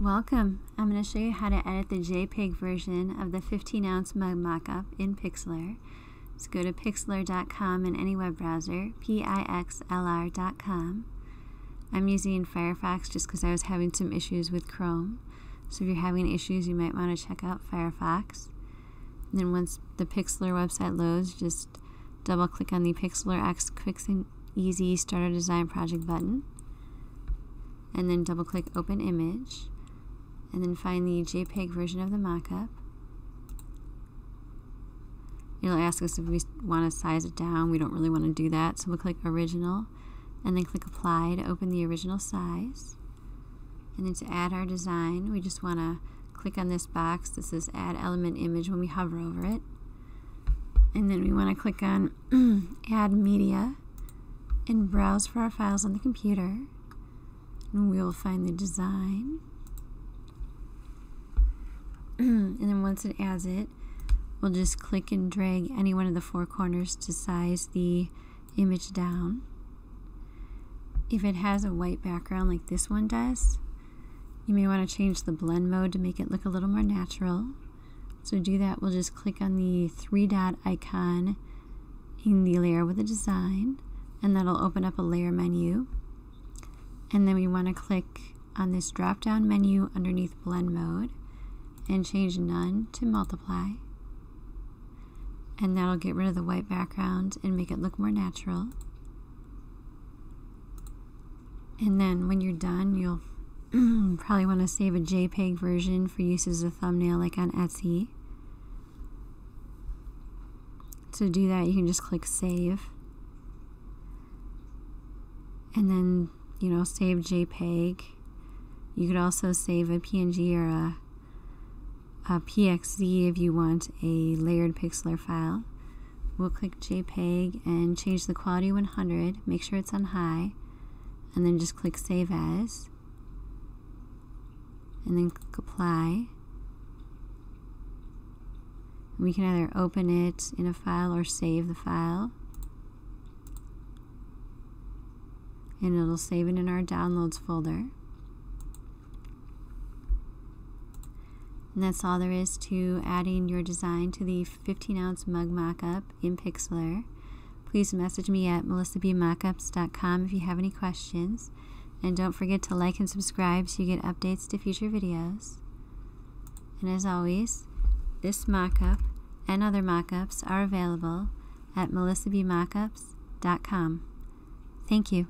Welcome! I'm going to show you how to edit the JPEG version of the 15-ounce mug mockup in Pixlr. So go to Pixlr.com in any web browser, Pixlr.com. I'm using Firefox just because I was having some issues with Chrome. So if you're having issues, you might want to check out Firefox. And then once the Pixlr website loads, just double click on the Pixlr X Quick and Easy Start a Design Project button. And then double click Open Image. And then find the JPEG version of the mockup. It'll ask us if we want to size it down. We don't really want to do that, so we'll click Original and then click Apply to open the original size. And then to add our design, we just want to click on this box that says Add Element Image when we hover over it. And then we want to click on Add Media and browse for our files on the computer. And we will find the design. And then once it adds it, we'll just click and drag any one of the four corners to size the image down. If it has a white background like this one does, you may want to change the blend mode to make it look a little more natural. So to do that, we'll just click on the three-dot icon in the layer with the design, and that'll open up a layer menu. And then we want to click on this drop-down menu underneath blend mode and change none to multiply. And that'll get rid of the white background and make it look more natural. And then when you're done, you'll probably want to save a JPEG version for use as a thumbnail like on Etsy. To do that, you can just click Save. And then, save JPEG. You could also save a PNG or a PXZ if you want a layered Pixlr file. We'll click JPEG and change the quality 100, make sure it's on high, and then just click Save As, and then click Apply. We can either open it in a file or save the file, and it'll save it in our Downloads folder. And that's all there is to adding your design to the 15-ounce mug mockup in Pixlr. Please message me at melissabmockups.com if you have any questions. And don't forget to like and subscribe so you get updates to future videos. And as always, this mockup and other mockups are available at melissabmockups.com. Thank you.